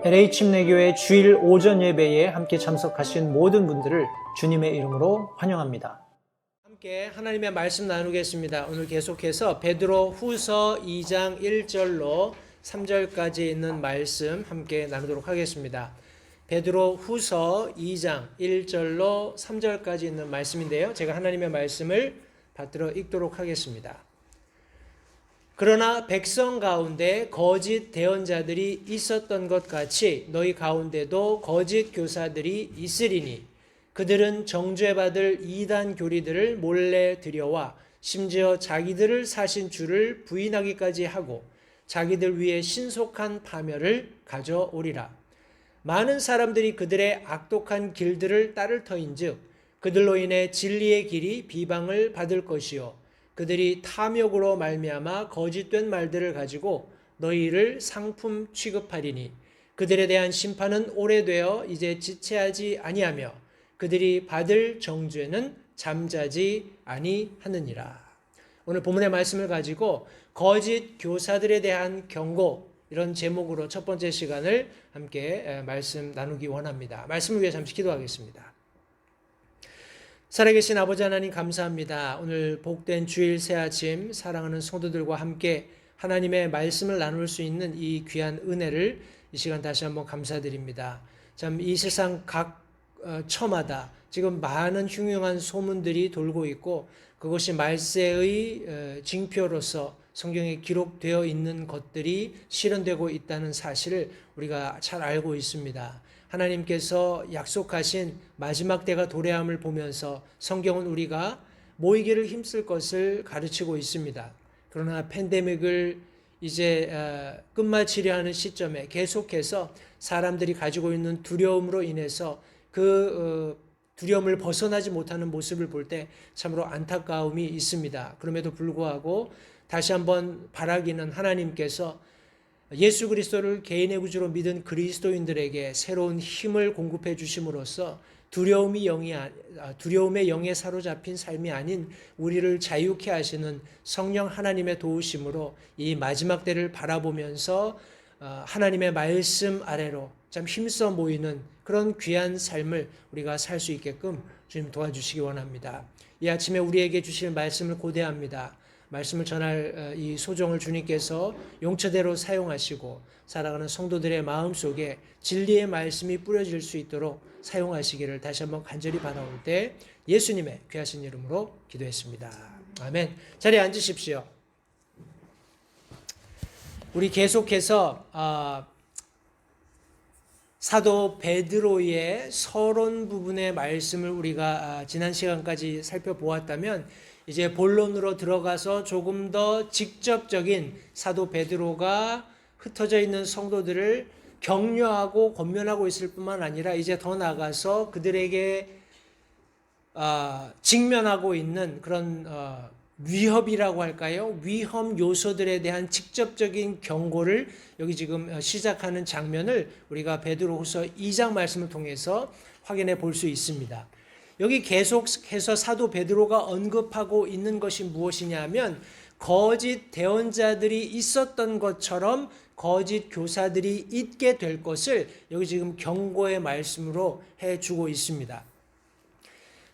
LA 침례교회 주일 오전 예배에 함께 참석하신 모든 분들을 주님의 이름으로 환영합니다. 함께 하나님의 말씀 나누겠습니다. 오늘 계속해서 베드로 후서 2장 1절로 3절까지 있는 말씀 함께 나누도록 하겠습니다. 베드로 후서 2장 1절로 3절까지 있는 말씀인데요. 제가 하나님의 말씀을 받들어 읽도록 하겠습니다. 그러나 백성 가운데 거짓 대언자들이 있었던 것 같이 너희 가운데도 거짓 교사들이 있으리니 그들은 정죄받을 이단 교리들을 몰래 들여와 심지어 자기들을 사신 주를 부인하기까지 하고 자기들 위해 신속한 파멸을 가져오리라. 많은 사람들이 그들의 악독한 길들을 따를 터인즉 그들로 인해 진리의 길이 비방을 받을 것이요 그들이 탐욕으로 말미암아 거짓된 말들을 가지고 너희를 상품 취급하리니 그들에 대한 심판은 오래되어 이제 지체하지 아니하며 그들이 받을 정죄는 잠자지 아니하느니라. 오늘 본문의 말씀을 가지고 거짓 교사들에 대한 경고, 이런 제목으로 첫 번째 시간을 함께 말씀 나누기 원합니다. 말씀을 위해 잠시 기도하겠습니다. 살아계신 아버지 하나님 감사합니다. 오늘 복된 주일 새 아침 사랑하는 성도들과 함께 하나님의 말씀을 나눌 수 있는 이 귀한 은혜를 이 시간 다시 한번 감사드립니다. 참 이 세상 각 처마다 지금 많은 흉흉한 소문들이 돌고 있고 그것이 말세의 징표로서 성경에 기록되어 있는 것들이 실현되고 있다는 사실을 우리가 잘 알고 있습니다. 하나님께서 약속하신 마지막 때가 도래함을 보면서 성경은 우리가 모이기를 힘쓸 것을 가르치고 있습니다. 그러나 팬데믹을 이제 끝마치려 하는 시점에 계속해서 사람들이 가지고 있는 두려움으로 인해서 그 두려움을 벗어나지 못하는 모습을 볼 때 참으로 안타까움이 있습니다. 그럼에도 불구하고 다시 한번 바라기는 하나님께서 예수 그리스도를 개인의 구주로 믿은 그리스도인들에게 새로운 힘을 공급해 주심으로써 두려움의 영에 사로잡힌 삶이 아닌 우리를 자유케 하시는 성령 하나님의 도우심으로 이 마지막 때를 바라보면서 하나님의 말씀 아래로 참 힘써 모이는 그런 귀한 삶을 우리가 살 수 있게끔 주님 도와주시기 원합니다. 이 아침에 우리에게 주실 말씀을 고대합니다. 말씀을 전할 이 소정을 주님께서 용처대로 사용하시고 살아가는 성도들의 마음속에 진리의 말씀이 뿌려질 수 있도록 사용하시기를 다시 한번 간절히 바라올 때 예수님의 귀하신 이름으로 기도했습니다. 아멘. 자리에 앉으십시오. 우리 계속해서 사도 베드로의 서론 부분의 말씀을 우리가 지난 시간까지 살펴보았다면 이제 본론으로 들어가서 조금 더 직접적인 사도 베드로가 흩어져 있는 성도들을 격려하고 권면하고 있을 뿐만 아니라 이제 더 나아가서 그들에게 직면하고 있는 그런 위협이라고 할까요? 위험 요소들에 대한 직접적인 경고를 여기 지금 시작하는 장면을 우리가 베드로후서 2장 말씀을 통해서 확인해 볼 수 있습니다. 여기 계속해서 사도 베드로가 언급하고 있는 것이 무엇이냐 하면 거짓 대언자들이 있었던 것처럼 거짓 교사들이 있게 될 것을 여기 지금 경고의 말씀으로 해주고 있습니다.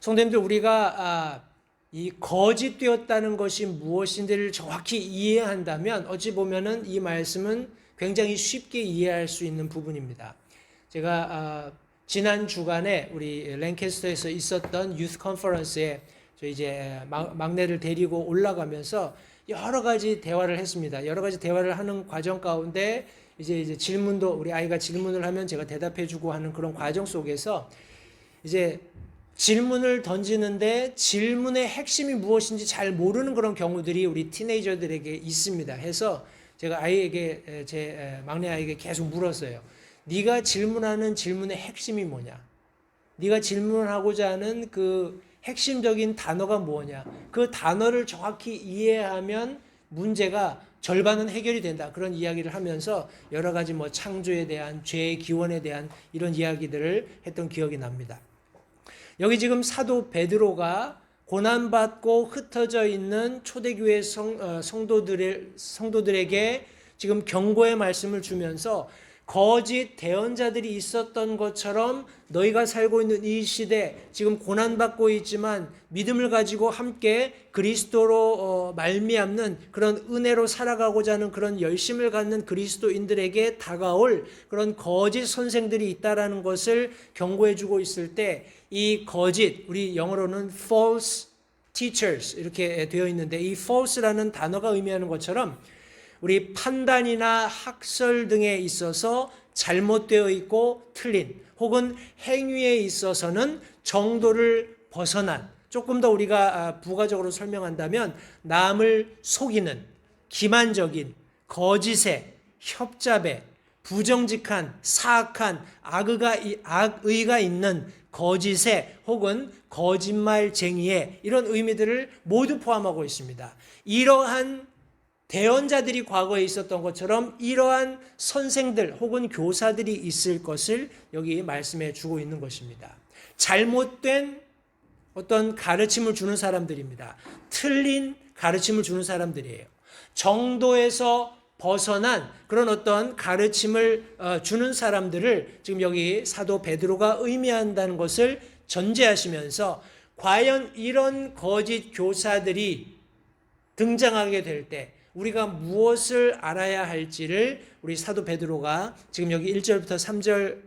성도님들, 우리가 이 거짓되었다는 것이 무엇인지를 정확히 이해한다면 어찌 보면은 이 말씀은 굉장히 쉽게 이해할 수 있는 부분입니다. 제가 지난 주간에 우리 랭캐스터에서 있었던 유스 컨퍼런스에 저 이제 막내를 데리고 올라가면서 여러 가지 대화를 했습니다. 여러 가지 대화를 하는 과정 가운데 이제 질문도 우리 아이가 질문을 하면 제가 대답해주고 하는 그런 과정 속에서 이제 질문을 던지는데 질문의 핵심이 무엇인지 잘 모르는 그런 경우들이 우리 티네이저들에게 있습니다. 해서 제가 아이에게 제 막내 아이에게 계속 물었어요. 네가 질문하는 질문의 핵심이 뭐냐? 네가 질문하고자 하는 그 핵심적인 단어가 뭐냐? 그 단어를 정확히 이해하면 문제가 절반은 해결이 된다. 그런 이야기를 하면서 여러 가지 창조에 대한 죄의 기원에 대한 이런 이야기들을 했던 기억이 납니다. 여기 지금 사도 베드로가 고난받고 흩어져 있는 초대교회 성도들에게 지금 경고의 말씀을 주면서 거짓 대언자들이 있었던 것처럼 너희가 살고 있는 이 시대, 지금 고난받고 있지만 믿음을 가지고 함께 그리스도로 말미암는 그런 은혜로 살아가고자 하는 그런 열심을 갖는 그리스도인들에게 다가올 그런 거짓 선생들이 있다라는 것을 경고해 주고 있을 때, 이 거짓, 우리 영어로는 false teachers 이렇게 되어 있는데, 이 false라는 단어가 의미하는 것처럼 우리 판단이나 학설 등에 있어서 잘못되어 있고 틀린, 혹은 행위에 있어서는 정도를 벗어난, 조금 더 우리가 부가적으로 설명한다면 남을 속이는 기만적인, 거짓에, 협잡에, 부정직한, 사악한, 악의가 있는 거짓에, 혹은 거짓말쟁이에, 이런 의미들을 모두 포함하고 있습니다. 이러한 대언자들이 과거에 있었던 것처럼 이러한 선생들 혹은 교사들이 있을 것을 여기 말씀해 주고 있는 것입니다. 잘못된 어떤 가르침을 주는 사람들입니다. 틀린 가르침을 주는 사람들이에요. 정도에서 벗어난 그런 어떤 가르침을 주는 사람들을 지금 여기 사도 베드로가 의미한다는 것을 전제하시면서, 과연 이런 거짓 교사들이 등장하게 될 때 우리가 무엇을 알아야 할지를 우리 사도 베드로가 지금 여기 1절부터 3절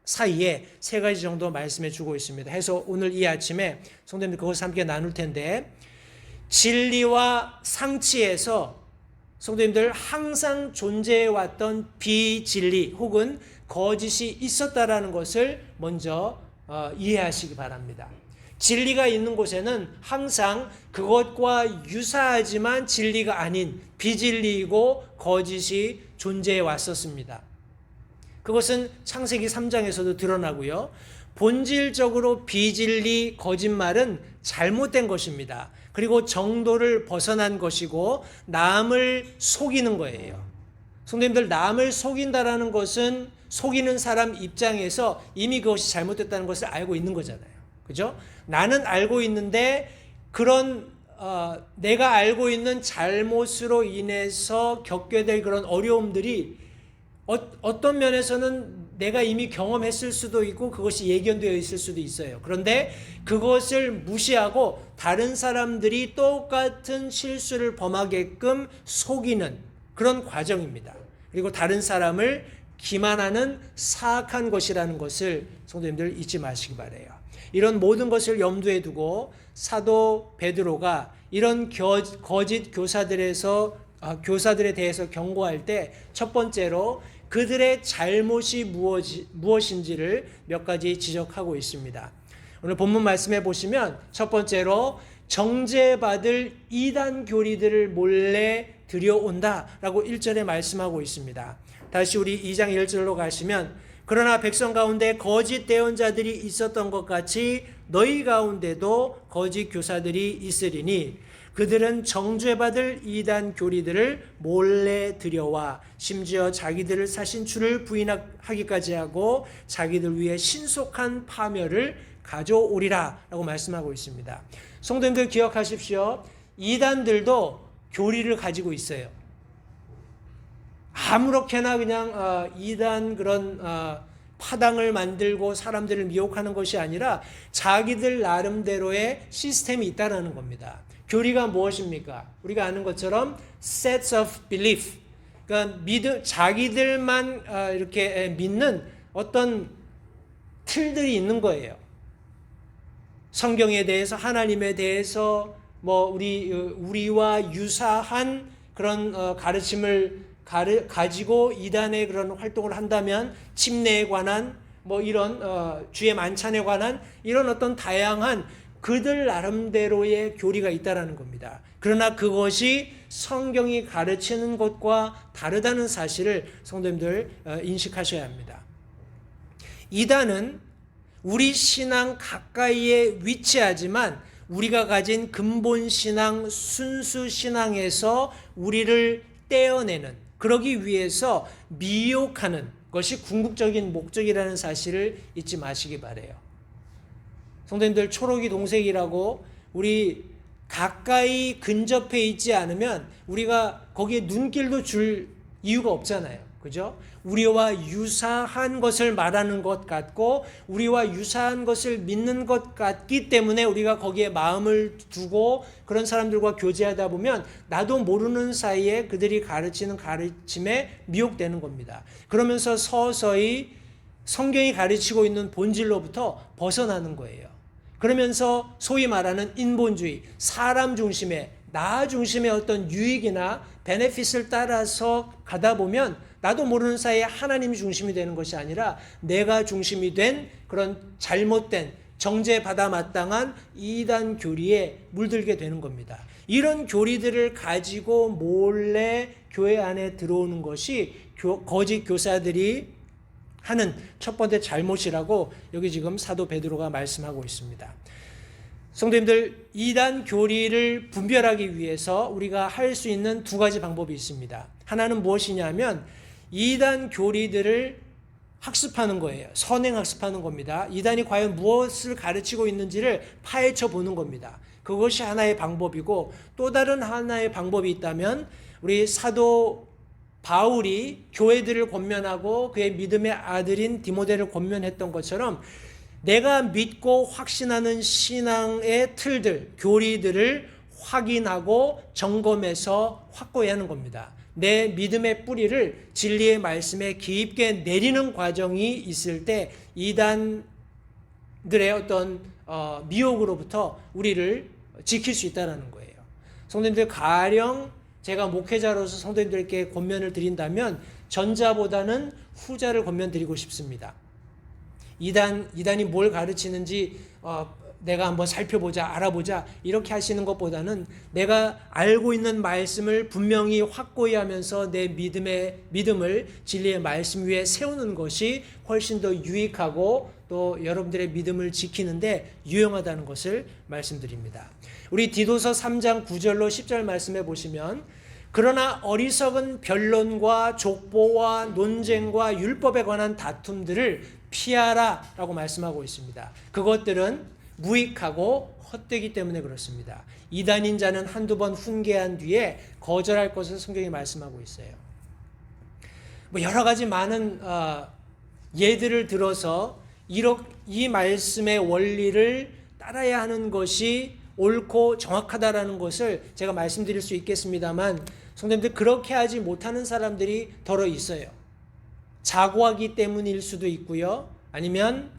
사이에 세 가지 정도 말씀해 주고 있습니다. 해서 오늘 이 아침에 성도님들 그것을 함께 나눌 텐데, 진리와 상치에서 성도님들 항상 존재해 왔던 비진리 혹은 거짓이 있었다라는 것을 먼저 이해하시기 바랍니다. 진리가 있는 곳에는 항상 그것과 유사하지만 진리가 아닌 비진리이고 거짓이 존재해 왔었습니다. 그것은 창세기 3장에서도 드러나고요. 본질적으로 비진리, 거짓말은 잘못된 것입니다. 그리고 정도를 벗어난 것이고 남을 속이는 거예요. 성도님들, 남을 속인다라는 것은 속이는 사람 입장에서 이미 그것이 잘못됐다는 것을 알고 있는 거잖아요. 그죠? 나는 알고 있는데 그런 내가 알고 있는 잘못으로 인해서 겪게 될 그런 어려움들이 어떤 면에서는 내가 이미 경험했을 수도 있고 그것이 예견되어 있을 수도 있어요. 그런데 그것을 무시하고 다른 사람들이 똑같은 실수를 범하게끔 속이는 그런 과정입니다. 그리고 다른 사람을 기만하는 사악한 것이라는 것을 성도님들 잊지 마시기 바라요. 이런 모든 것을 염두에 두고 사도 베드로가 이런 거짓 교사들에 대해서 경고할 때 첫 번째로 그들의 잘못이 무엇인지를 몇 가지 지적하고 있습니다. 오늘 본문 말씀해 보시면 첫 번째로 정죄받을 이단 교리들을 몰래 들여온다라고 1절에 말씀하고 있습니다. 다시 우리 2장 1절로 가시면, 그러나 백성 가운데 거짓 대언자들이 있었던 것 같이 너희 가운데도 거짓 교사들이 있으리니 그들은 정죄받을 이단 교리들을 몰래 들여와 심지어 자기들을 사신 주를 부인하기까지 하고 자기들 위해 신속한 파멸을 가져오리라 라고 말씀하고 있습니다. 성도님들 기억하십시오. 이단들도 교리를 가지고 있어요. 아무렇게나 그냥 이단 그런 파당을 만들고 사람들을 미혹하는 것이 아니라 자기들 나름대로의 시스템이 있다는 겁니다. 교리가 무엇입니까? 우리가 아는 것처럼 sets of belief, 그러니까 자기들만 이렇게 믿는 어떤 틀들이 있는 거예요. 성경에 대해서, 하나님에 대해서 우리와 유사한 그런 가르침을 가지고 이단의 그런 활동을 한다면 침례에 관한 이런 주의 만찬에 관한 이런 어떤 다양한 그들 나름대로의 교리가 있다라는 겁니다. 그러나 그것이 성경이 가르치는 것과 다르다는 사실을 성도님들 인식하셔야 합니다. 이단은 우리 신앙 가까이에 위치하지만 우리가 가진 근본 신앙, 순수 신앙에서 우리를 떼어내는, 그러기 위해서 미혹하는 것이 궁극적인 목적이라는 사실을 잊지 마시기 바라요. 성도님들, 초록이 동색이라고 우리 가까이 근접해 있지 않으면 우리가 거기에 눈길도 줄 이유가 없잖아요. 그죠? 우리와 유사한 것을 말하는 것 같고 우리와 유사한 것을 믿는 것 같기 때문에 우리가 거기에 마음을 두고 그런 사람들과 교제하다 보면 나도 모르는 사이에 그들이 가르치는 가르침에 미혹되는 겁니다. 그러면서 서서히 성경이 가르치고 있는 본질로부터 벗어나는 거예요. 그러면서 소위 말하는 인본주의, 사람 중심의, 나 중심의 어떤 유익이나 베네핏을 따라서 가다 보면 나도 모르는 사이에 하나님이 중심이 되는 것이 아니라 내가 중심이 된 그런 잘못된 정죄받아 마땅한 이단 교리에 물들게 되는 겁니다. 이런 교리들을 가지고 몰래 교회 안에 들어오는 것이 거짓 교사들이 하는 첫 번째 잘못이라고 여기 지금 사도 베드로가 말씀하고 있습니다. 성도님들, 이단 교리를 분별하기 위해서 우리가 할 수 있는 두 가지 방법이 있습니다. 하나는 무엇이냐면 이단 교리들을 학습하는 거예요. 선행학습하는 겁니다. 이단이 과연 무엇을 가르치고 있는지를 파헤쳐 보는 겁니다. 그것이 하나의 방법이고, 또 다른 하나의 방법이 있다면 우리 사도 바울이 교회들을 권면하고 그의 믿음의 아들인 디모데를 권면했던 것처럼 내가 믿고 확신하는 신앙의 틀들, 교리들을 확인하고 점검해서 확고히 하는 겁니다. 내 믿음의 뿌리를 진리의 말씀에 깊게 내리는 과정이 있을 때 이단들의 어떤 미혹으로부터 우리를 지킬 수 있다는 거예요. 성도님들, 가령 제가 목회자로서 성도님들께 권면을 드린다면 전자보다는 후자를 권면드리고 싶습니다. 이단이 뭘 가르치는지 내가 한번 살펴보자, 알아보자 이렇게 하시는 것보다는 내가 알고 있는 말씀을 분명히 확고히 하면서 내 믿음을 진리의 말씀 위에 세우는 것이 훨씬 더 유익하고 또 여러분들의 믿음을 지키는데 유용하다는 것을 말씀드립니다. 우리 디도서 3장 9절로 10절 말씀해 보시면, 그러나 어리석은 변론과 족보와 논쟁과 율법에 관한 다툼들을 피하라 라고 말씀하고 있습니다. 그것들은 무익하고 헛되기 때문에 그렇습니다. 이단인 자는 한두 번 훈계한 뒤에 거절할 것을 성경이 말씀하고 있어요. 여러 가지 많은 예들을 들어서 이 말씀의 원리를 따라야 하는 것이 옳고 정확하다라는 것을 제가 말씀드릴 수 있겠습니다만, 성도님들, 그렇게 하지 못하는 사람들이 더러 있어요. 자고하기 때문일 수도 있고요, 아니면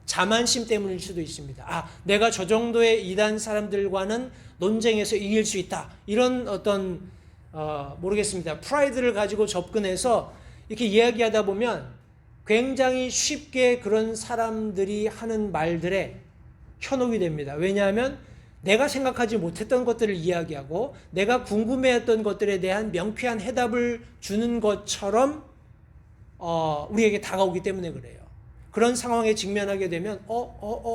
자만심 때문일 수도 있습니다. 내가 저 정도의 이단 사람들과는 논쟁에서 이길 수 있다, 이런 어떤 모르겠습니다, 프라이드를 가지고 접근해서 이렇게 이야기하다 보면 굉장히 쉽게 그런 사람들이 하는 말들에 현혹이 됩니다. 왜냐하면 내가 생각하지 못했던 것들을 이야기하고 내가 궁금해했던 것들에 대한 명쾌한 해답을 주는 것처럼 우리에게 다가오기 때문에 그래요. 그런 상황에 직면하게 되면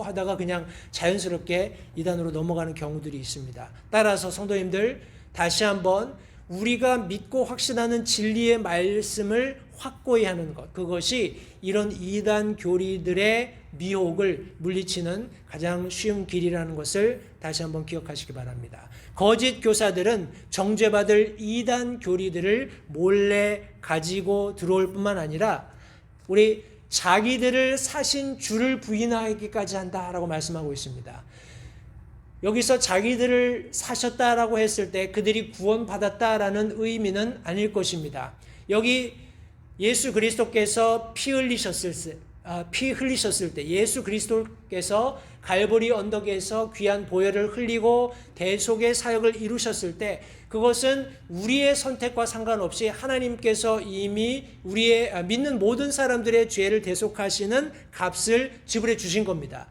하다가 그냥 자연스럽게 이단으로 넘어가는 경우들이 있습니다. 따라서 성도님들, 다시 한번 우리가 믿고 확신하는 진리의 말씀을 확고히 하는 것, 그것이 이런 이단 교리들의 미혹을 물리치는 가장 쉬운 길이라는 것을 다시 한번 기억하시기 바랍니다. 거짓 교사들은 정죄받을 이단 교리들을 몰래 가지고 들어올 뿐만 아니라 우리 자기들을 사신 주를 부인하기까지 한다라고 말씀하고 있습니다. 여기서 자기들을 사셨다라고 했을 때 그들이 구원받았다라는 의미는 아닐 것입니다. 여기 예수 그리스도께서 피 흘리셨을 때 예수 그리스도께서 갈보리 언덕에서 귀한 보혈을 흘리고 대속의 사역을 이루셨을 때 그것은 우리의 선택과 상관없이 하나님께서 이미 우리의 믿는 모든 사람들의 죄를 대속하시는 값을 지불해 주신 겁니다.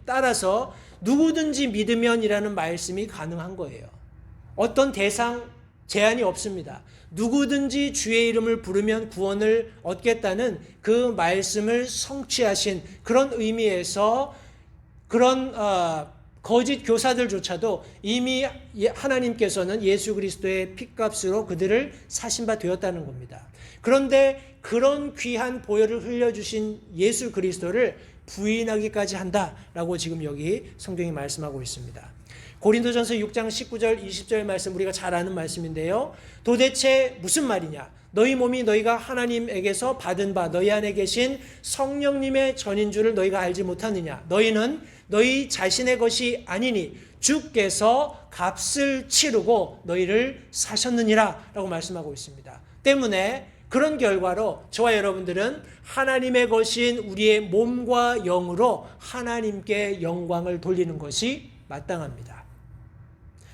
따라서 누구든지 믿으면이라는 말씀이 가능한 거예요. 어떤 대상 제한이 없습니다. 누구든지 주의 이름을 부르면 구원을 얻겠다는 그 말씀을 성취하신 그런 의미에서 그런 거짓 교사들조차도 이미 하나님께서는 예수 그리스도의 핏값으로 그들을 사신 바 되었다는 겁니다. 그런데 그런 귀한 보혈을 흘려주신 예수 그리스도를 부인하기까지 한다라고 지금 여기 성경이 말씀하고 있습니다. 고린도전서 6장 19절 20절 말씀, 우리가 잘 아는 말씀인데요. 도대체 무슨 말이냐? 너희 몸이 너희가 하나님에게서 받은 바 너희 안에 계신 성령님의 전인 줄을 너희가 알지 못하느냐. 너희는 너희 자신의 것이 아니니 주께서 값을 치르고 너희를 사셨느니라 라고 말씀하고 있습니다. 때문에 그런 결과로 저와 여러분들은 하나님의 것인 우리의 몸과 영으로 하나님께 영광을 돌리는 것이 마땅합니다.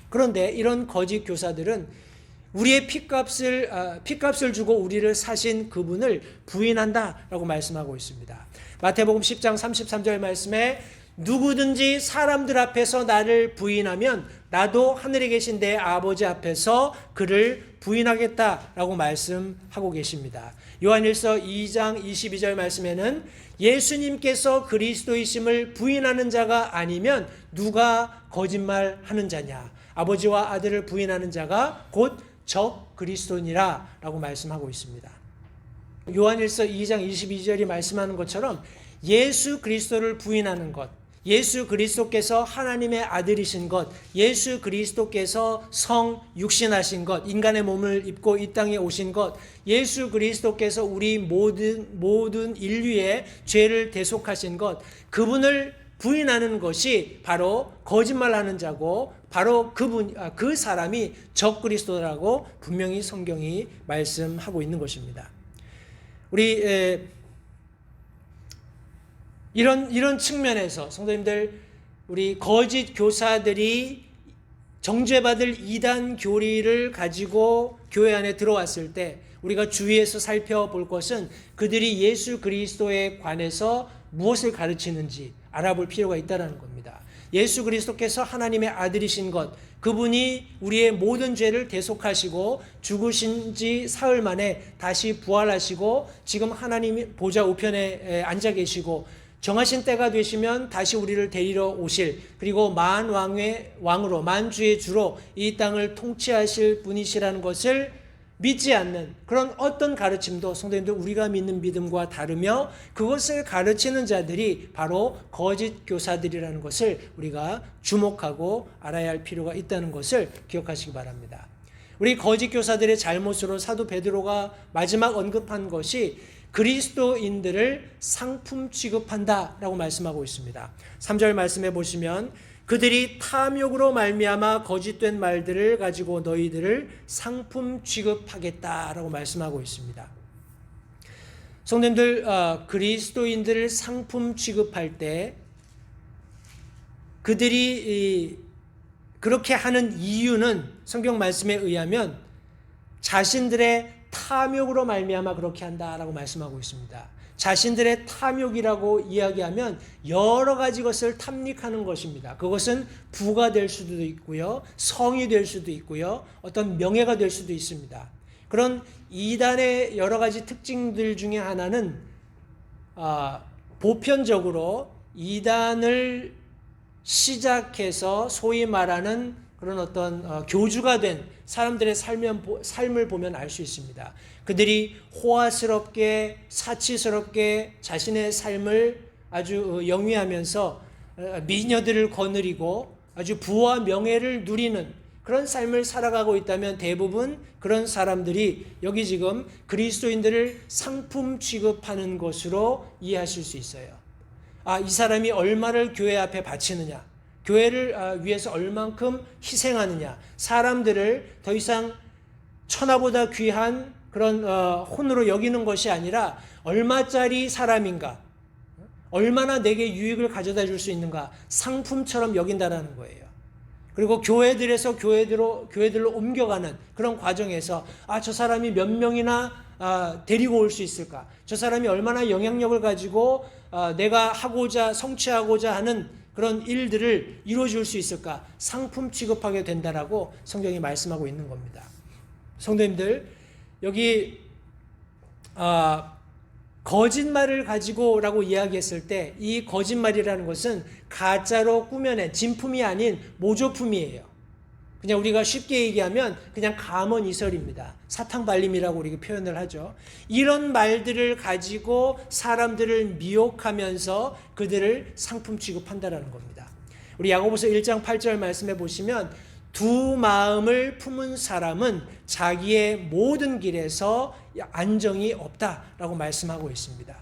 그런데 이런 거짓 교사들은 우리의 핏값을 주고 우리를 사신 그분을 부인한다라고 말씀하고 있습니다. 마태복음 10장 33절 말씀에 누구든지 사람들 앞에서 나를 부인하면 나도 하늘에 계신 내 아버지 앞에서 그를 부인하겠다라고 말씀하고 계십니다. 요한일서 2장 22절 말씀에는 예수님께서 그리스도이심을 부인하는 자가 아니면 누가 거짓말하는 자냐. 아버지와 아들을 부인하는 자가 곧 적 그리스도니라 라고 말씀하고 있습니다. 요한일서 2장 22절이 말씀하는 것처럼 예수 그리스도를 부인하는 것, 예수 그리스도께서 하나님의 아들이신 것, 예수 그리스도께서 성 육신하신 것, 인간의 몸을 입고 이 땅에 오신 것, 예수 그리스도께서 우리 모든 인류의 죄를 대속하신 것, 그분을 부인하는 것이 바로 거짓말하는 자고 바로 그 사람이 적그리스도라고 분명히 성경이 말씀하고 있는 것입니다. 우리 이런 측면에서 성도님들, 우리 거짓 교사들이 정죄받을 이단 교리를 가지고 교회 안에 들어왔을 때 우리가 주위에서 살펴볼 것은 그들이 예수 그리스도에 관해서 무엇을 가르치는지 알아볼 필요가 있다는 겁니다. 예수 그리스도께서 하나님의 아들이신 것, 그분이 우리의 모든 죄를 대속하시고 죽으신 지 사흘 만에 다시 부활하시고 지금 하나님 보좌 우편에 앉아 계시고 정하신 때가 되시면 다시 우리를 데리러 오실, 그리고 왕으로 만주의 주로 이 땅을 통치하실 분이시라는 것을 믿지 않는 그런 어떤 가르침도 성도님들 우리가 믿는 믿음과 다르며 그것을 가르치는 자들이 바로 거짓 교사들이라는 것을 우리가 주목하고 알아야 할 필요가 있다는 것을 기억하시기 바랍니다. 우리 거짓 교사들의 잘못으로 사도 베드로가 마지막 언급한 것이 그리스도인들을 상품 취급한다라고 말씀하고 있습니다. 3절 말씀해 보시면 그들이 탐욕으로 말미암아 거짓된 말들을 가지고 너희들을 상품 취급하겠다라고 말씀하고 있습니다. 성도님들, 그리스도인들을 상품 취급할 때 그들이 그렇게 하는 이유는 성경 말씀에 의하면 자신들의 탐욕으로 말미암아 그렇게 한다라고 말씀하고 있습니다. 자신들의 탐욕이라고 이야기하면 여러 가지 것을 탐닉하는 것입니다. 그것은 부가 될 수도 있고요, 성이 될 수도 있고요, 어떤 명예가 될 수도 있습니다. 그런 이단의 여러 가지 특징들 중에 하나는 보편적으로 이단을 시작해서 소위 말하는 그런 어떤 교주가 된 사람들의 삶을 보면 알 수 있습니다. 그들이 호화스럽게 사치스럽게 자신의 삶을 아주 영위하면서 미녀들을 거느리고 아주 부와 명예를 누리는 그런 삶을 살아가고 있다면 대부분 그런 사람들이 여기 지금 그리스도인들을 상품 취급하는 것으로 이해하실 수 있어요. 이 사람이 얼마를 교회 앞에 바치느냐, 교회를 위해서 얼만큼 희생하느냐, 사람들을 더 이상 천하보다 귀한 그런 혼으로 여기는 것이 아니라 얼마짜리 사람인가, 얼마나 내게 유익을 가져다 줄 수 있는가, 상품처럼 여긴다라는 거예요. 그리고 교회들에서 교회들로 옮겨가는 그런 과정에서 저 사람이 몇 명이나 데리고 올 수 있을까, 저 사람이 얼마나 영향력을 가지고 내가 성취하고자 하는 그런 일들을 이루어줄 수 있을까, 상품 취급하게 된다라고 성경이 말씀하고 있는 겁니다. 성도님들, 여기 거짓말을 가지고라고 이야기했을 때 이 거짓말이라는 것은 가짜로 꾸며낸 진품이 아닌 모조품이에요. 그냥 우리가 쉽게 얘기하면 그냥 감언이설입니다. 사탕발림이라고 우리가 표현을 하죠. 이런 말들을 가지고 사람들을 미혹하면서 그들을 상품 취급한다라는 겁니다. 우리 야고보서 1장 8절 말씀해 보시면 두 마음을 품은 사람은 자기의 모든 길에서 안정이 없다라고 말씀하고 있습니다.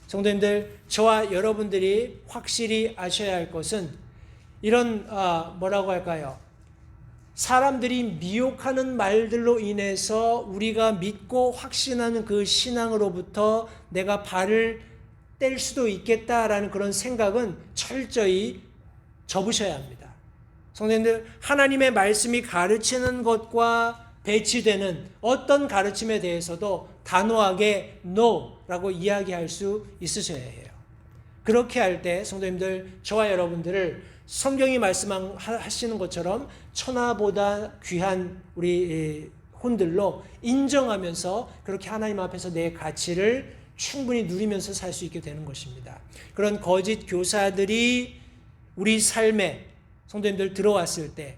성도님들, 저와 여러분들이 확실히 아셔야 할 것은 이런 뭐라고 할까요? 사람들이 미혹하는 말들로 인해서 우리가 믿고 확신하는 그 신앙으로부터 내가 발을 뗄 수도 있겠다라는 그런 생각은 철저히 접으셔야 합니다. 성도님들, 하나님의 말씀이 가르치는 것과 배치되는 어떤 가르침에 대해서도 단호하게 NO라고 이야기할 수 있으셔야 해요. 그렇게 할 때 성도님들, 저와 여러분들을 성경이 말씀하시는 것처럼 천하보다 귀한 우리 혼들로 인정하면서 그렇게 하나님 앞에서 내 가치를 충분히 누리면서 살 수 있게 되는 것입니다. 그런 거짓 교사들이 우리 삶에 성도님들 들어왔을 때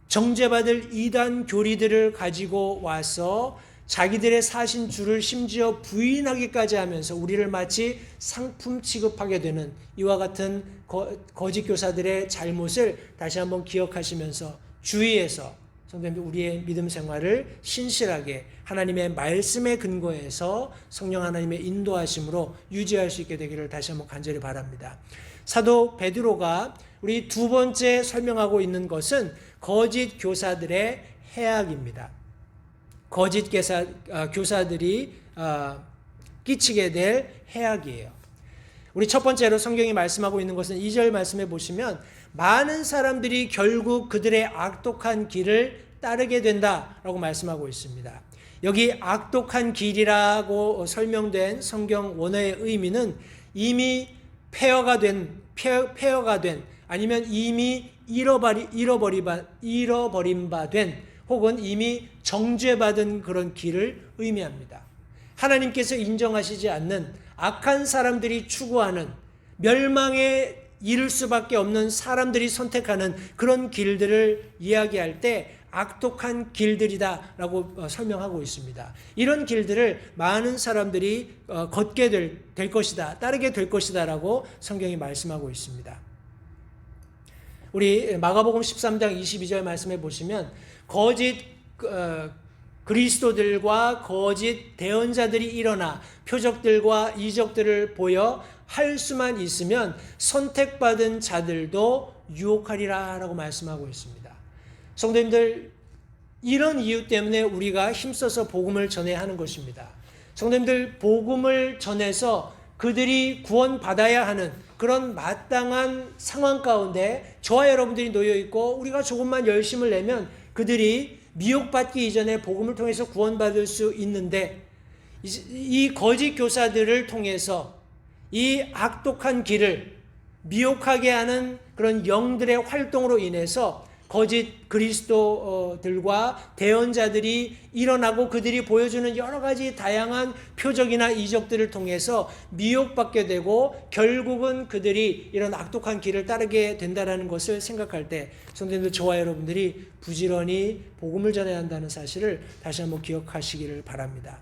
정죄받을 이단 교리들을 가지고 와서 자기들의 사신 주를 심지어 부인하기까지 하면서 우리를 마치 상품 취급하게 되는 이와 같은 거짓 교사들의 잘못을 다시 한번 기억하시면서 주의해서 성도님들 우리의 믿음 생활을 신실하게 하나님의 말씀에 근거해서 성령 하나님의 인도하심으로 유지할 수 있게 되기를 다시 한번 간절히 바랍니다. 사도 베드로가 우리 두 번째 설명하고 있는 것은 거짓 교사들의 해악입니다. 거짓 교사들이 끼치게 될 해악이에요. 우리 첫 번째로 성경이 말씀하고 있는 것은 2절 말씀해 보시면 많은 사람들이 결국 그들의 악독한 길을 따르게 된다라고 말씀하고 있습니다. 여기 악독한 길이라고 설명된 성경 원어의 의미는 이미 폐허가 된 아니면 이미 잃어버린 바 된 혹은 이미 정죄받은 그런 길을 의미합니다. 하나님께서 인정하시지 않는 악한 사람들이 추구하는 멸망에 이를 수밖에 없는 사람들이 선택하는 그런 길들을 이야기할 때 악독한 길들이다라고 설명하고 있습니다. 이런 길들을 많은 사람들이 걷게 될 것이다, 따르게 될 것이다라고 성경이 말씀하고 있습니다. 우리 마가복음 13장 22절 말씀해 보시면 거짓 그리스도들과 거짓 대언자들이 일어나 표적들과 이적들을 보여 할 수만 있으면 선택받은 자들도 유혹하리라 라고 말씀하고 있습니다. 성도님들, 이런 이유 때문에 우리가 힘써서 복음을 전해야 하는 것입니다. 성도님들, 복음을 전해서 그들이 구원받아야 하는 그런 마땅한 상황 가운데 저와 여러분들이 놓여 있고 우리가 조금만 열심을 내면 그들이 미혹받기 이전에 복음을 통해서 구원받을 수 있는데 이 거짓 교사들을 통해서 이 악독한 길을 미혹하게 하는 그런 영들의 활동으로 인해서 거짓 그리스도들과 대언자들이 일어나고 그들이 보여주는 여러 가지 다양한 표적이나 이적들을 통해서 미혹받게 되고 결국은 그들이 이런 악독한 길을 따르게 된다는 것을 생각할 때 성도님들, 저와 여러분들이 부지런히 복음을 전해야 한다는 사실을 다시 한번 기억하시기를 바랍니다.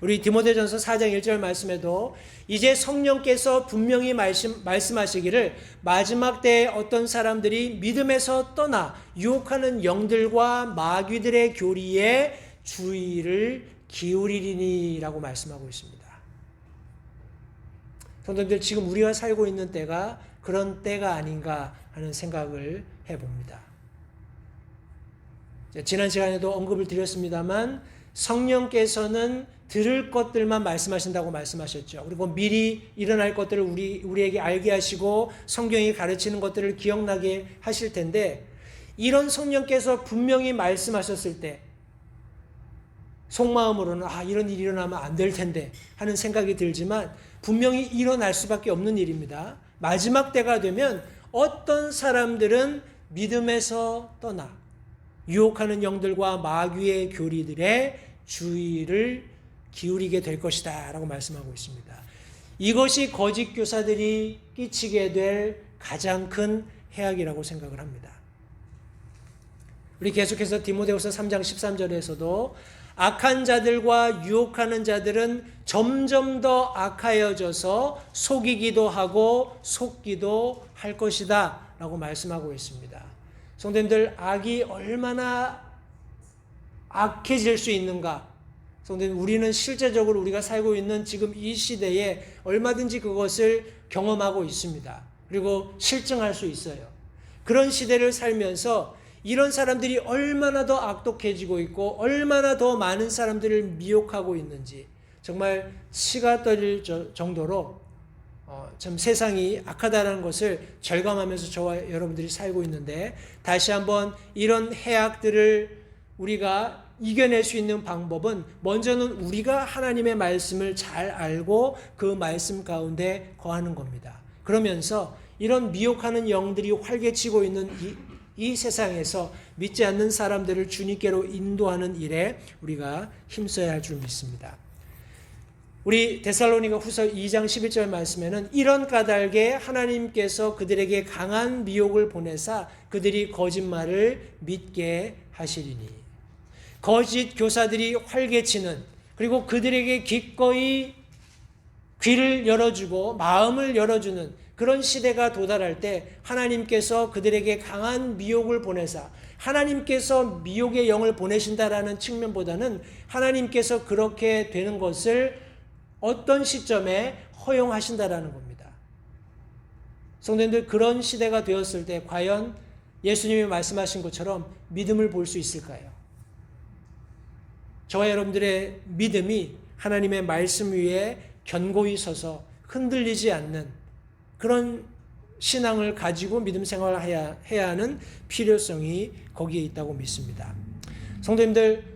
우리 디모데전서 4장 1절 말씀에도 이제 성령께서 분명히 말씀하시기를 마지막 때에 어떤 사람들이 믿음에서 떠나 유혹하는 영들과 마귀들의 교리에 주의를 기울이리니 라고 말씀하고 있습니다. 성도님들, 지금 우리가 살고 있는 때가 그런 때가 아닌가 하는 생각을 해봅니다. 지난 시간에도 언급을 드렸습니다만 성령께서는 들을 것들만 말씀하신다고 말씀하셨죠. 그리고 미리 일어날 것들을 우리에게 알게 하시고 성경이 가르치는 것들을 기억나게 하실 텐데 이런 성령께서 분명히 말씀하셨을 때 속마음으로는 이런 일이 일어나면 안 될 텐데 하는 생각이 들지만 분명히 일어날 수밖에 없는 일입니다. 마지막 때가 되면 어떤 사람들은 믿음에서 떠나 유혹하는 영들과 마귀의 교리들의 주의를 기울이게 될 것이다 라고 말씀하고 있습니다. 이것이 거짓 교사들이 끼치게 될 가장 큰 해악이라고 생각을 합니다. 우리 계속해서 디모데후서 3장 13절에서도 악한 자들과 유혹하는 자들은 점점 더 악하여져서 속이기도 하고 속기도 할 것이다 라고 말씀하고 있습니다. 성도님들, 악이 얼마나 악해질 수 있는가? 성도님, 우리는 실제적으로 우리가 살고 있는 지금 이 시대에 얼마든지 그것을 경험하고 있습니다. 그리고 실증할 수 있어요. 그런 시대를 살면서 이런 사람들이 얼마나 더 악독해지고 있고 얼마나 더 많은 사람들을 미혹하고 있는지 정말 치가 떨릴 정도로 참 세상이 악하다는 것을 절감하면서 저와 여러분들이 살고 있는데, 다시 한번 이런 해악들을 우리가 이겨낼 수 있는 방법은 먼저는 우리가 하나님의 말씀을 잘 알고 그 말씀 가운데 거하는 겁니다. 그러면서 이런 미혹하는 영들이 활개치고 있는 이 세상에서 믿지 않는 사람들을 주님께로 인도하는 일에 우리가 힘써야 할 줄 믿습니다. 우리 데살로니가 후서 2장 11절 말씀에는 이런 까닭에 하나님께서 그들에게 강한 미혹을 보내사 그들이 거짓말을 믿게 하시리니, 거짓 교사들이 활개치는, 그리고 그들에게 기꺼이 귀를 열어주고 마음을 열어주는 그런 시대가 도달할 때 하나님께서 그들에게 강한 미혹을 보내사, 하나님께서 미혹의 영을 보내신다라는 측면보다는 하나님께서 그렇게 되는 것을 어떤 시점에 허용하신다라는 겁니다. 성도님들, 그런 시대가 되었을 때 과연 예수님이 말씀하신 것처럼 믿음을 볼 수 있을까요? 저와 여러분들의 믿음이 하나님의 말씀 위에 견고히 서서 흔들리지 않는 그런 신앙을 가지고 믿음 생활을 해야 하는 필요성이 거기에 있다고 믿습니다. 성도님들,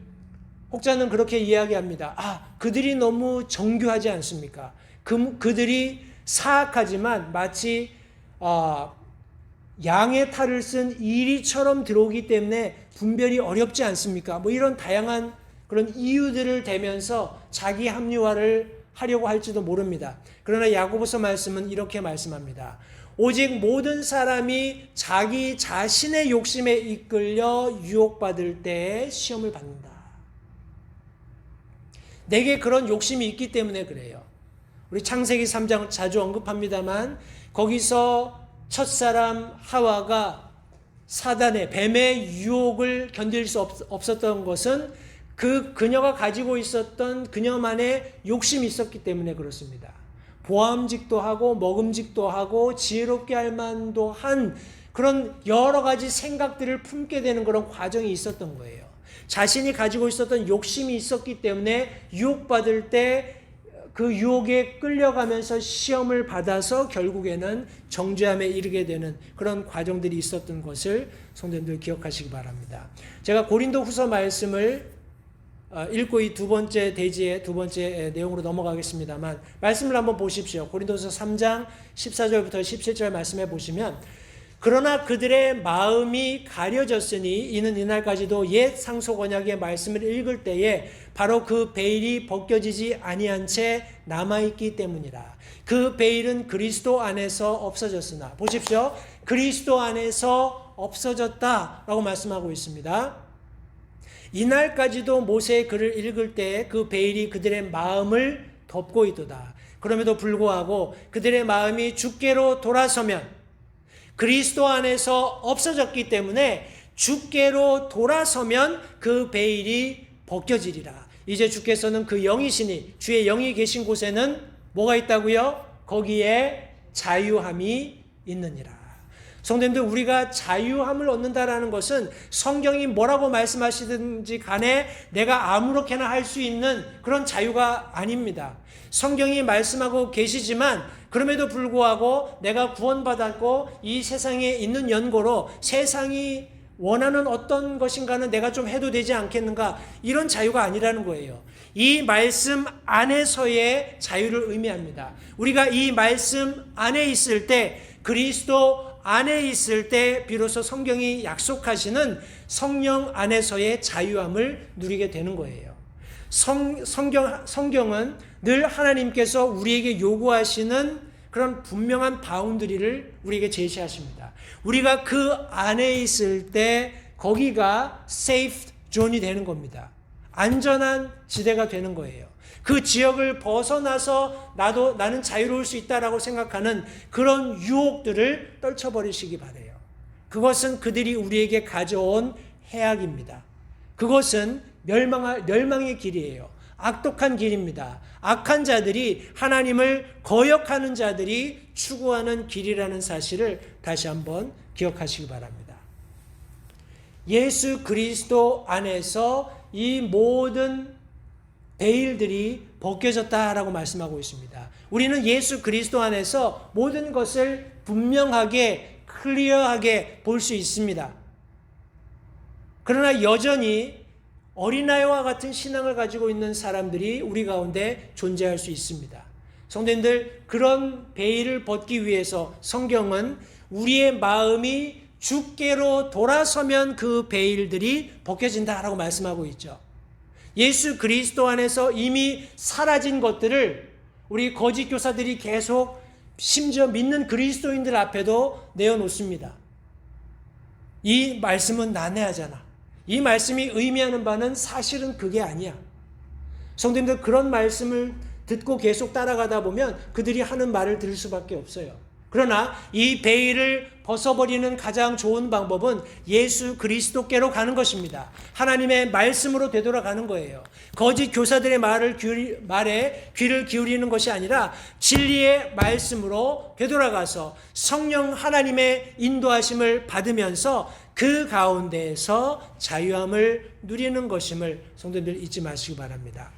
혹자는 그렇게 이야기합니다. 그들이 너무 정교하지 않습니까? 그들이 사악하지만 마치 양의 탈을 쓴 이리처럼 들어오기 때문에 분별이 어렵지 않습니까? 이런 다양한 그런 이유들을 대면서 자기 합리화를 하려고 할지도 모릅니다. 그러나 야고보서 말씀은 이렇게 말씀합니다. 오직 모든 사람이 자기 자신의 욕심에 이끌려 유혹받을 때에 시험을 받는다. 내게 그런 욕심이 있기 때문에 그래요. 우리 창세기 3장 자주 언급합니다만 거기서 첫사람 하와가 사단의, 뱀의 유혹을 견딜 수 없었던 것은 그녀가 가지고 있었던 그녀만의 욕심이 있었기 때문에 그렇습니다. 보암직도 하고 먹음직도 하고 지혜롭게 할 만도 한 그런 여러 가지 생각들을 품게 되는 그런 과정이 있었던 거예요. 자신이 가지고 있었던 욕심이 있었기 때문에 유혹받을 때 그 유혹에 끌려가면서 시험을 받아서 결국에는 정죄함에 이르게 되는 그런 과정들이 있었던 것을 성도님들 기억하시기 바랍니다. 제가 고린도 후서 말씀을 읽고 이 두 번째 대지의 두 번째 내용으로 넘어가겠습니다만, 말씀을 한번 보십시오. 고린도서 3장 14절부터 17절 말씀해 보시면, 그러나 그들의 마음이 가려졌으니 이는 이날까지도 옛 상속 언약의 말씀을 읽을 때에 바로 그 베일이 벗겨지지 아니한 채 남아있기 때문이라. 그 베일은 그리스도 안에서 없어졌으나, 보십시오. 그리스도 안에서 없어졌다라고 말씀하고 있습니다. 이날까지도 모세의 글을 읽을 때에 그 베일이 그들의 마음을 덮고 있도다. 그럼에도 불구하고 그들의 마음이 주께로 돌아서면, 그리스도 안에서 없어졌기 때문에 주께로 돌아서면 그 베일이 벗겨지리라. 이제 주께서는 그 영이시니, 주의 영이 계신 곳에는 뭐가 있다고요? 거기에 자유함이 있느니라. 성도님들, 우리가 자유함을 얻는다라는 것은 성경이 뭐라고 말씀하시든지 간에 내가 아무렇게나 할 수 있는 그런 자유가 아닙니다. 성경이 말씀하고 계시지만 그럼에도 불구하고 내가 구원받았고 이 세상에 있는 연고로 세상이 원하는 어떤 것인가는 내가 좀 해도 되지 않겠는가, 이런 자유가 아니라는 거예요. 이 말씀 안에서의 자유를 의미합니다. 우리가 이 말씀 안에 있을 때, 그리스도 안에 있을 때 비로소 성경이 약속하시는 성령 안에서의 자유함을 누리게 되는 거예요. 성경은 늘 하나님께서 우리에게 요구하시는 그런 분명한 바운더리를 우리에게 제시하십니다. 우리가 그 안에 있을 때 거기가 세이프 존이 되는 겁니다. 안전한 지대가 되는 거예요. 그 지역을 벗어나서 나는 자유로울 수 있다라고 생각하는 그런 유혹들을 떨쳐버리시기 바라요. 그것은 그들이 우리에게 가져온 해악입니다. 그것은 멸망의 길이에요. 악독한 길입니다. 악한 자들이, 하나님을 거역하는 자들이 추구하는 길이라는 사실을 다시 한번 기억하시기 바랍니다. 예수 그리스도 안에서 이 모든 베일들이 벗겨졌다라고 말씀하고 있습니다. 우리는 예수 그리스도 안에서 모든 것을 분명하게, 클리어하게 볼 수 있습니다. 그러나 여전히 어린아이와 같은 신앙을 가지고 있는 사람들이 우리 가운데 존재할 수 있습니다. 성도님들, 그런 베일을 벗기 위해서 성경은 우리의 마음이 주께로 돌아서면 그 베일들이 벗겨진다라고 말씀하고 있죠. 예수 그리스도 안에서 이미 사라진 것들을 우리 거짓 교사들이 계속 심지어 믿는 그리스도인들 앞에도 내어놓습니다. 이 말씀은 난해하잖아. 이 말씀이 의미하는 바는 사실은 그게 아니야. 성도님들, 그런 말씀을 듣고 계속 따라가다 보면 그들이 하는 말을 들을 수밖에 없어요. 그러나 이 베일을 벗어버리는 가장 좋은 방법은 예수 그리스도께로 가는 것입니다. 하나님의 말씀으로 되돌아가는 거예요. 거짓 교사들의 말에 귀를 기울이는 것이 아니라 진리의 말씀으로 되돌아가서 성령 하나님의 인도하심을 받으면서 그 가운데에서 자유함을 누리는 것임을 성도님들 잊지 마시기 바랍니다.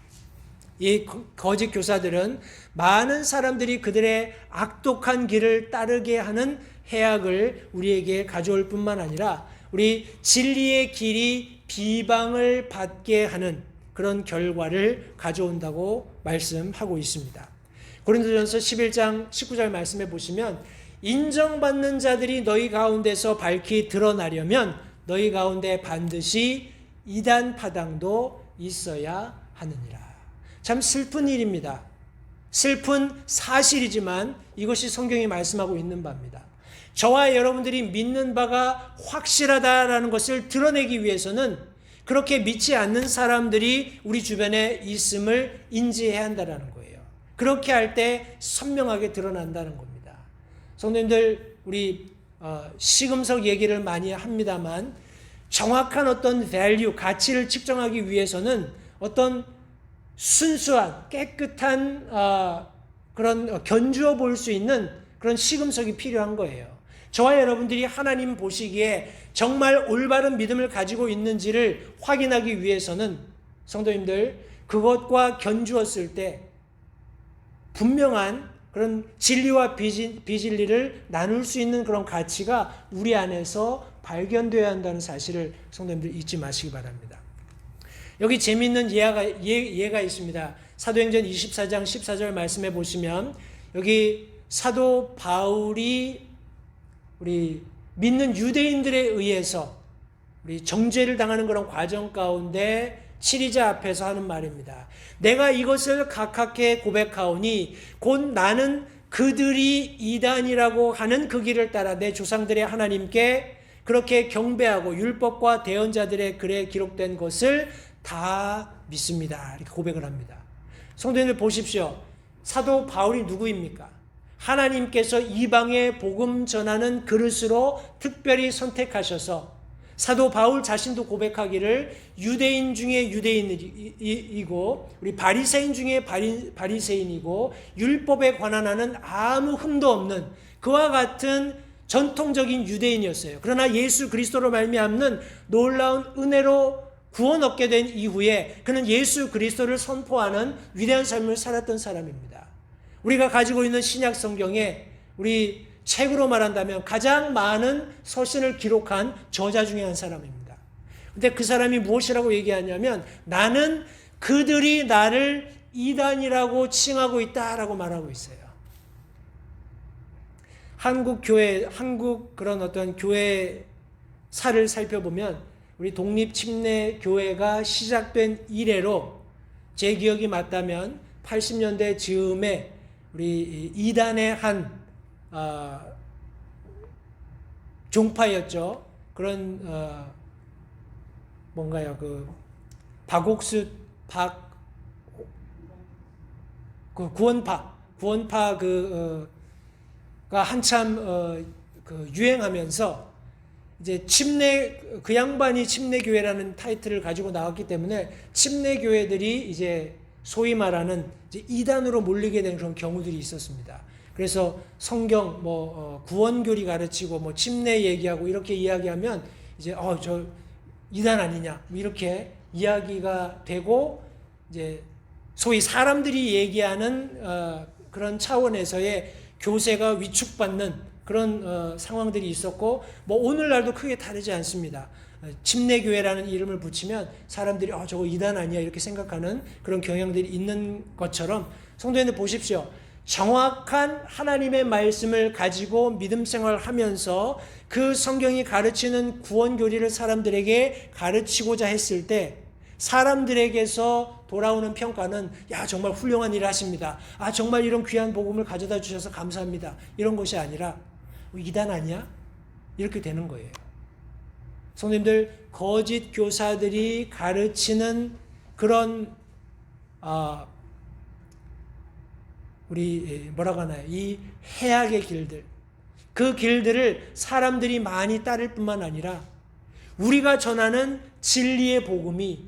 이 거짓 교사들은 많은 사람들이 그들의 악독한 길을 따르게 하는 해악을 우리에게 가져올 뿐만 아니라 우리 진리의 길이 비방을 받게 하는 그런 결과를 가져온다고 말씀하고 있습니다. 고린도전서 11장 19절 말씀해 보시면 인정받는 자들이 너희 가운데서 밝히 드러나려면 너희 가운데 반드시 이단 파당도 있어야 하느니라. 참 슬픈 일입니다. 슬픈 사실이지만 이것이 성경이 말씀하고 있는 바입니다. 저와 여러분들이 믿는 바가 확실하다라는 것을 드러내기 위해서는 그렇게 믿지 않는 사람들이 우리 주변에 있음을 인지해야 한다는 거예요. 그렇게 할 때 선명하게 드러난다는 겁니다. 성도님들, 우리 시금석 얘기를 많이 합니다만 정확한 어떤 value, 가치를 측정하기 위해서는 어떤 순수한 깨끗한 그런 견주어 볼 수 있는 그런 시금석이 필요한 거예요. 저와 여러분들이 하나님 보시기에 정말 올바른 믿음을 가지고 있는지를 확인하기 위해서는 성도님들, 그것과 견주었을 때 분명한 그런 진리와 비진리를 나눌 수 있는 그런 가치가 우리 안에서 발견되어야 한다는 사실을 성도님들 잊지 마시기 바랍니다. 여기 재미있는 예가 있습니다. 사도행전 24장 14절 말씀해 보시면 여기 사도 바울이 우리 믿는 유대인들에 의해서 우리 정죄를 당하는 그런 과정 가운데 치리자 앞에서 하는 말입니다. 내가 이것을 각하게 고백하오니 곧 나는 그들이 이단이라고 하는 그 길을 따라 내 조상들의 하나님께 그렇게 경배하고 율법과 대언자들의 글에 기록된 것을 다 믿습니다. 이렇게 고백을 합니다. 성도님들 보십시오. 사도 바울이 누구입니까? 하나님께서 이방의 복음 전하는 그릇으로 특별히 선택하셔서 사도 바울 자신도 고백하기를 유대인 중에 유대인이고 우리 바리새인 중에 바리새인이고 율법에 관한 하는 아무 흠도 없는 그와 같은 전통적인 유대인이었어요. 그러나 예수 그리스도로 말미암는 놀라운 은혜로 구원 얻게 된 이후에 그는 예수 그리스도를 선포하는 위대한 삶을 살았던 사람입니다. 우리가 가지고 있는 신약 성경에 우리 책으로 말한다면 가장 많은 서신을 기록한 저자 중에 한 사람입니다. 근데 그 사람이 무엇이라고 얘기하냐면 나는 그들이 나를 이단이라고 칭하고 있다라고 말하고 있어요. 한국 그런 어떤 교회사를 살펴보면 우리 독립침례교회가 시작된 이래로 제 기억이 맞다면 80년대 즈음에 우리 이단의 한 종파였죠. 그런 뭔가요? 그 박옥수 그 구원파가 한참 그 유행하면서 이제 그 양반이 침례교회라는 타이틀을 가지고 나왔기 때문에 침례교회들이 이제 소위 말하는 이제 이단으로 몰리게 된 그런 경우들이 있었습니다. 그래서 성경 구원교리 가르치고 침례 얘기하고 이렇게 이야기하면 이제 저 이단 아니냐 이렇게 이야기가 되고 이제 소위 사람들이 얘기하는 그런 차원에서의 교세가 위축받는 그런 상황들이 있었고 오늘날도 크게 다르지 않습니다. 침례교회라는 이름을 붙이면 사람들이 저거 이단 아니야 이렇게 생각하는 그런 경향들이 있는 것처럼 성도님들 보십시오. 정확한 하나님의 말씀을 가지고 믿음 생활하면서 그 성경이 가르치는 구원 교리를 사람들에게 가르치고자 했을 때 사람들에게서 돌아오는 평가는 정말 훌륭한 일을 하십니다. 정말 이런 귀한 복음을 가져다 주셔서 감사합니다. 이런 것이 아니라 이단 아니야? 이렇게 되는 거예요. 성도님들, 거짓 교사들이 가르치는 그런 우리 뭐라고 하나요? 이 해악의 길들, 그 길들을 사람들이 많이 따를 뿐만 아니라 우리가 전하는 진리의 복음이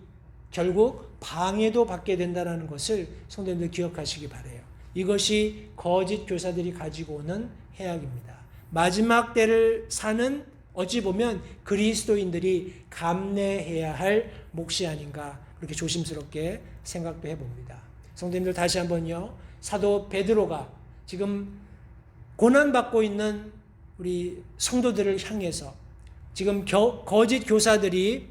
결국 방해도 받게 된다는 것을 성도님들 기억하시기 바라요. 이것이 거짓 교사들이 가지고 오는 해악입니다. 마지막 때를 사는 어찌 보면 그리스도인들이 감내해야 할 몫이 아닌가 그렇게 조심스럽게 생각도 해봅니다. 성도님들 다시 한번요. 사도 베드로가 지금 고난받고 있는 우리 성도들을 향해서 지금 거짓 교사들이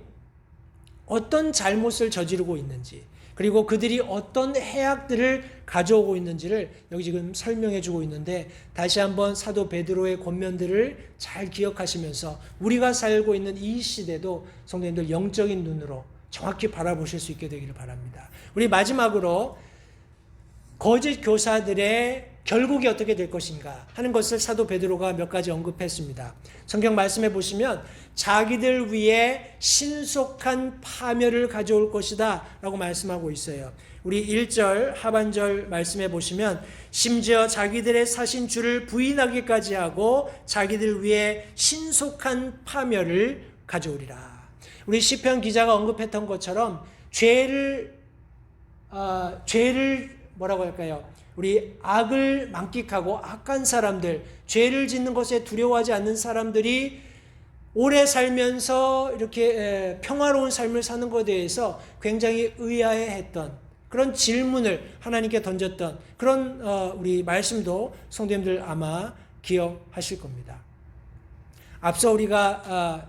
어떤 잘못을 저지르고 있는지 그리고 그들이 어떤 해악들을 가져오고 있는지를 여기 지금 설명해 주고 있는데 다시 한번 사도 베드로의 권면들을 잘 기억하시면서 우리가 살고 있는 이 시대도 성도님들 영적인 눈으로 정확히 바라보실 수 있게 되기를 바랍니다. 우리 마지막으로 거짓 교사들의 결국이 어떻게 될 것인가 하는 것을 사도 베드로가 몇 가지 언급했습니다. 성경 말씀해 보시면 자기들 위에 신속한 파멸을 가져올 것이다 라고 말씀하고 있어요. 우리 1절 하반절 말씀해 보시면 심지어 자기들의 사신 주를 부인하기까지 하고 자기들 위에 신속한 파멸을 가져오리라. 우리 시편 기자가 언급했던 것처럼 죄를 뭐라고 할까요? 우리 악을 만끽하고 악한 사람들, 죄를 짓는 것에 두려워하지 않는 사람들이 오래 살면서 이렇게 평화로운 삶을 사는 것에 대해서 굉장히 의아해했던 그런 질문을 하나님께 던졌던 그런 우리 말씀도 성도님들 아마 기억하실 겁니다. 앞서 우리가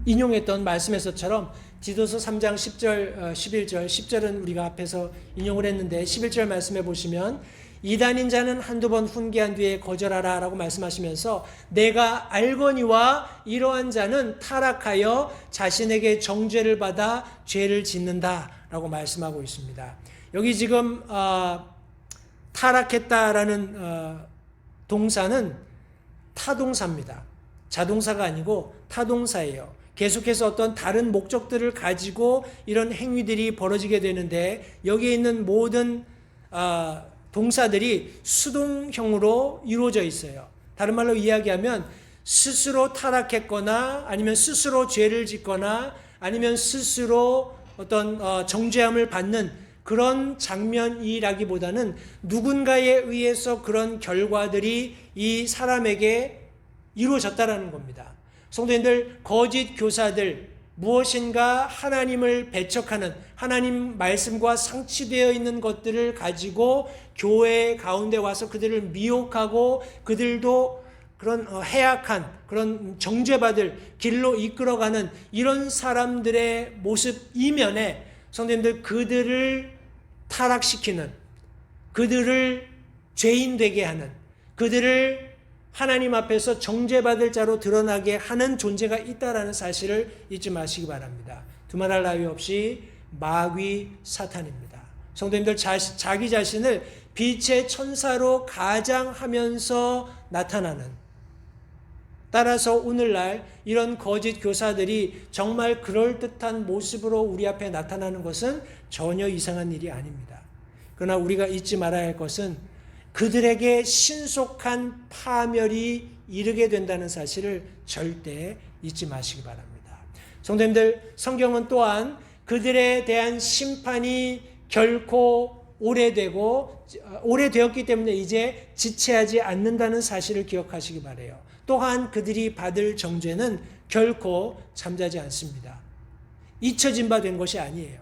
인용했던 말씀에서처럼 디도서 3장 10절, 11절, 10절은 우리가 앞에서 인용을 했는데 11절 말씀해 보시면 이단인 자는 한두 번 훈계한 뒤에 거절하라 라고 말씀하시면서 내가 알거니와 이러한 자는 타락하여 자신에게 정죄를 받아 죄를 짓는다 라고 말씀하고 있습니다. 여기 지금 타락했다라는 동사는 타동사입니다. 자동사가 아니고 타동사예요. 계속해서 어떤 다른 목적들을 가지고 이런 행위들이 벌어지게 되는데 여기에 있는 모든 동사들이 수동형으로 이루어져 있어요. 다른 말로 이야기하면 스스로 타락했거나 아니면 스스로 죄를 짓거나 아니면 스스로 어떤 정죄함을 받는 그런 장면이라기보다는 누군가에 의해서 그런 결과들이 이 사람에게 이루어졌다라는 겁니다. 성도님들, 거짓 교사들, 무엇인가 하나님을 배척하는 하나님 말씀과 상치되어 있는 것들을 가지고 교회 가운데 와서 그들을 미혹하고 그들도 그런 해악한 그런 정죄받을 길로 이끌어가는 이런 사람들의 모습 이면에 성도님들 그들을 타락시키는 그들을 죄인 되게 하는 그들을 하나님 앞에서 정죄받을 자로 드러나게 하는 존재가 있다라는 사실을 잊지 마시기 바랍니다. 두말할 나위 없이 마귀 사탄입니다. 성도님들 자기 자신을 빛의 천사로 가장하면서 나타나는 따라서 오늘날 이런 거짓 교사들이 정말 그럴듯한 모습으로 우리 앞에 나타나는 것은 전혀 이상한 일이 아닙니다. 그러나 우리가 잊지 말아야 할 것은 그들에게 신속한 파멸이 이르게 된다는 사실을 절대 잊지 마시기 바랍니다. 성도님들, 성경은 또한 그들에 대한 심판이 결코 오래되었기 때문에 이제 지체하지 않는다는 사실을 기억하시기 바라요. 또한 그들이 받을 정죄는 결코 잠자지 않습니다. 잊혀진 바 된 것이 아니에요.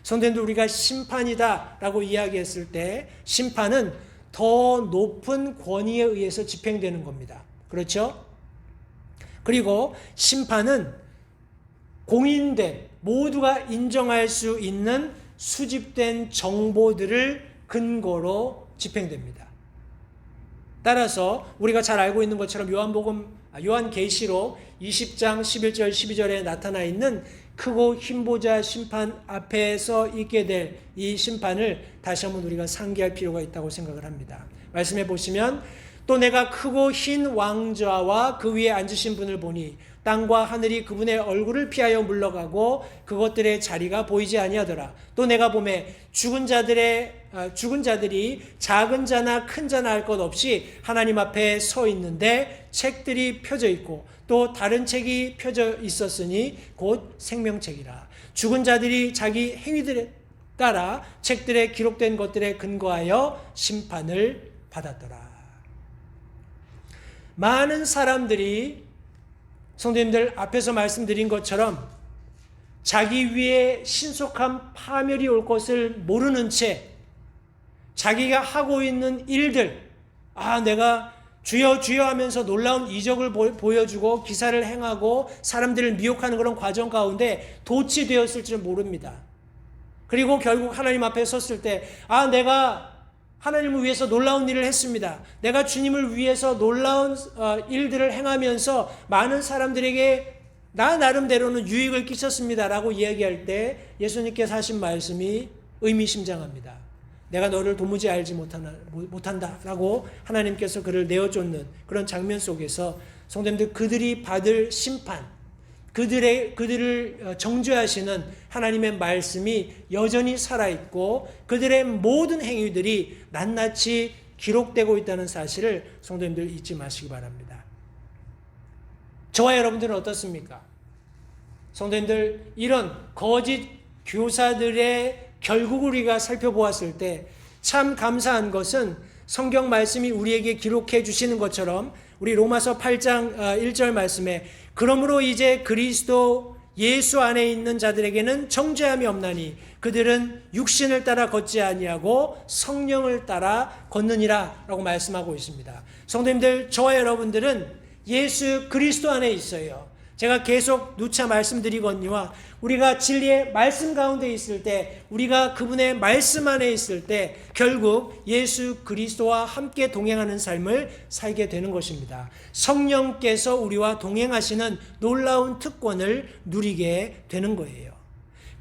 성도님들, 우리가 심판이다라고 이야기했을 때 심판은 더 높은 권위에 의해서 집행되는 겁니다. 그렇죠? 그리고 심판은 공인된, 모두가 인정할 수 있는 수집된 정보들을 근거로 집행됩니다. 따라서 우리가 잘 알고 있는 것처럼 요한계시록 20장 11절 12절에 나타나 있는 크고 힘보자 심판 앞에서 있게 될 이 심판을 다시 한번 우리가 상기할 필요가 있다고 생각을 합니다. 말씀해 보시면, 또 내가 크고 흰 왕좌와 그 위에 앉으신 분을 보니 땅과 하늘이 그분의 얼굴을 피하여 물러가고 그것들의 자리가 보이지 아니하더라. 또 내가 보매 죽은 자들이 작은 자나 큰 자나 할 것 없이 하나님 앞에 서 있는데 책들이 펴져 있고 또 다른 책이 펴져 있었으니 곧 생명책이라. 죽은 자들이 자기 행위들에 따라 책들에 기록된 것들에 근거하여 심판을 받았더라. 많은 사람들이 성도님들 앞에서 말씀드린 것처럼 자기 위에 신속한 파멸이 올 것을 모르는 채 자기가 하고 있는 일들, 내가 주여 주여 하면서 놀라운 이적을 보여주고 기사를 행하고 사람들을 미혹하는 그런 과정 가운데 도취되었을 줄 모릅니다. 그리고 결국 하나님 앞에 섰을 때 내가 하나님을 위해서 놀라운 일을 했습니다. 내가 주님을 위해서 놀라운 일들을 행하면서 많은 사람들에게 나 나름대로는 유익을 끼쳤습니다 라고 이야기할 때 예수님께서 하신 말씀이 의미심장합니다. 내가 너를 도무지 알지 못한다 라고 하나님께서 그를 내어쫓는 그런 장면 속에서 성도님들, 그들이 받을 심판, 그들을 정죄하시는 하나님의 말씀이 여전히 살아있고 그들의 모든 행위들이 낱낱이 기록되고 있다는 사실을 성도님들 잊지 마시기 바랍니다. 저와 여러분들은 어떻습니까? 성도님들, 이런 거짓 교사들의 결국을 우리가 살펴보았을 때 참 감사한 것은 성경 말씀이 우리에게 기록해 주시는 것처럼 우리 로마서 8장 1절 말씀에 그러므로 이제 그리스도 예수 안에 있는 자들에게는 정죄함이 없나니 그들은 육신을 따라 걷지 아니하고 성령을 따라 걷느니라 라고 말씀하고 있습니다. 성도님들, 저와 여러분들은 예수 그리스도 안에 있어요. 제가 계속 누차 말씀드리거니와 우리가 진리의 말씀 가운데 있을 때, 우리가 그분의 말씀 안에 있을 때 결국 예수 그리스도와 함께 동행하는 삶을 살게 되는 것입니다. 성령께서 우리와 동행하시는 놀라운 특권을 누리게 되는 거예요.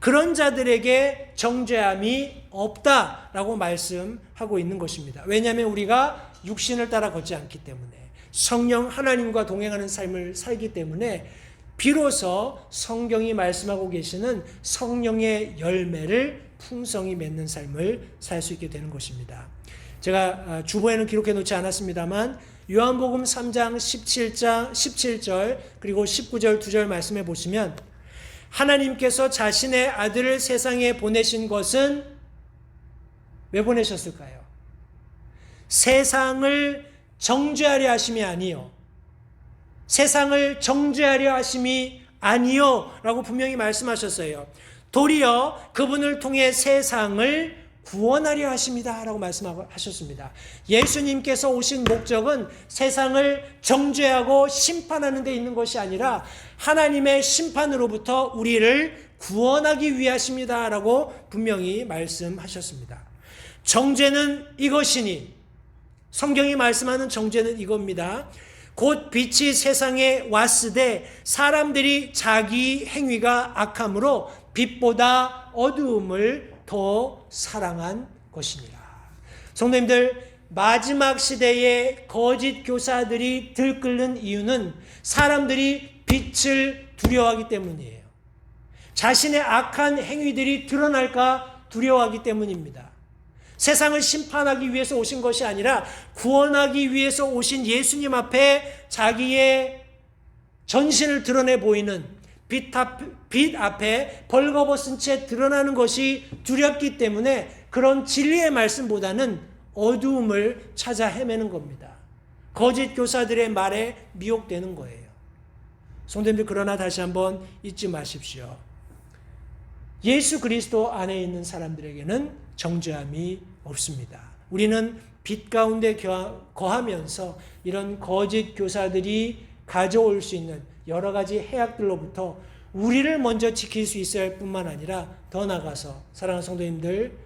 그런 자들에게 정죄함이 없다라고 말씀하고 있는 것입니다. 왜냐하면 우리가 육신을 따라 걷지 않기 때문에, 성령 하나님과 동행하는 삶을 살기 때문에 비로소 성경이 말씀하고 계시는 성령의 열매를 풍성히 맺는 삶을 살 수 있게 되는 것입니다. 제가 주보에는 기록해 놓지 않았습니다만 요한복음 3장 17절 그리고 19절 2절 말씀해 보시면, 하나님께서 자신의 아들을 세상에 보내신 것은 왜 보내셨을까요? 세상을 정죄하려 하심이 아니요, 세상을 정죄하려 하심이 아니요 라고 분명히 말씀하셨어요. 도리어 그분을 통해 세상을 구원하려 하십니다 라고 말씀하셨습니다. 예수님께서 오신 목적은 세상을 정죄하고 심판하는 데 있는 것이 아니라 하나님의 심판으로부터 우리를 구원하기 위하십니다 라고 분명히 말씀하셨습니다. 정죄는 이것이니, 성경이 말씀하는 정죄는 이겁니다. 곧 빛이 세상에 왔으되 사람들이 자기 행위가 악함으로 빛보다 어두움을 더 사랑한 것이니라. 성도님들, 마지막 시대에 거짓 교사들이 들끓는 이유는 사람들이 빛을 두려워하기 때문이에요. 자신의 악한 행위들이 드러날까 두려워하기 때문입니다. 세상을 심판하기 위해서 오신 것이 아니라 구원하기 위해서 오신 예수님 앞에 자기의 전신을 드러내 보이는 빛 앞에 벌거벗은 채 드러나는 것이 두렵기 때문에 그런 진리의 말씀보다는 어두움을 찾아 헤매는 겁니다. 거짓 교사들의 말에 미혹되는 거예요. 성도님들, 그러나 다시 한번 잊지 마십시오. 예수 그리스도 안에 있는 사람들에게는 정죄함이 없습니다. 우리는 빛 가운데 거하면서 이런 거짓 교사들이 가져올 수 있는 여러 가지 해악들로부터 우리를 먼저 지킬 수 있어야 할 뿐만 아니라 더 나아가서 사랑하는 성도님들,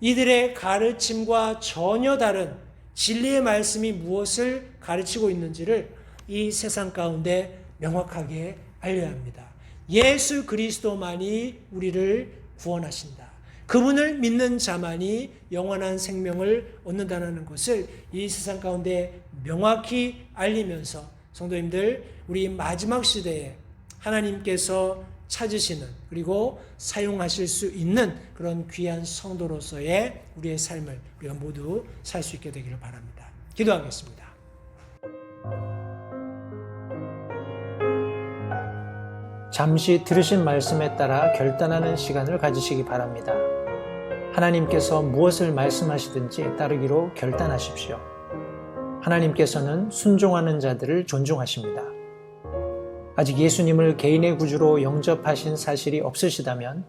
이들의 가르침과 전혀 다른 진리의 말씀이 무엇을 가르치고 있는지를 이 세상 가운데 명확하게 알려야 합니다. 예수 그리스도만이 우리를 구원하신다. 그분을 믿는 자만이 영원한 생명을 얻는다는 것을 이 세상 가운데 명확히 알리면서 성도님들, 우리 마지막 시대에 하나님께서 찾으시는 그리고 사용하실 수 있는 그런 귀한 성도로서의 우리의 삶을 우리가 모두 살 수 있게 되기를 바랍니다. 기도하겠습니다. 잠시 들으신 말씀에 따라 결단하는 시간을 가지시기 바랍니다. 하나님께서 무엇을 말씀하시든지 따르기로 결단하십시오. 하나님께서는 순종하는 자들을 존중하십니다. 아직 예수님을 개인의 구주로 영접하신 사실이 없으시다면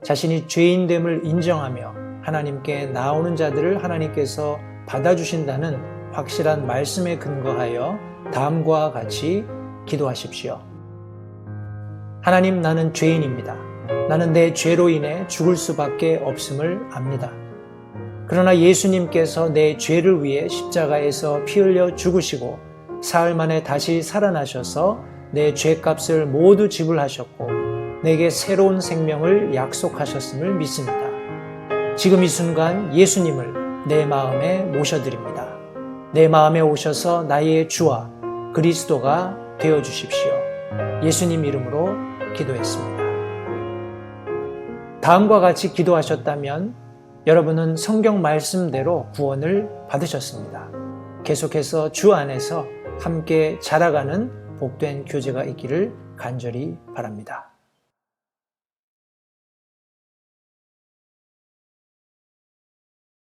자신이 죄인됨을 인정하며 하나님께 나오는 자들을 하나님께서 받아주신다는 확실한 말씀에 근거하여 다음과 같이 기도하십시오. 하나님, 나는 죄인입니다. 나는 내 죄로 인해 죽을 수밖에 없음을 압니다. 그러나 예수님께서 내 죄를 위해 십자가에서 피 흘려 죽으시고 사흘 만에 다시 살아나셔서 내 죄값을 모두 지불하셨고 내게 새로운 생명을 약속하셨음을 믿습니다. 지금 이 순간 예수님을 내 마음에 모셔드립니다. 내 마음에 오셔서 나의 주와 그리스도가 되어주십시오. 예수님 이름으로 기도했습니다. 다음과 같이 기도하셨다면 여러분은 성경 말씀대로 구원을 받으셨습니다. 계속해서 주 안에서 함께 자라가는 복된 교제가 있기를 간절히 바랍니다.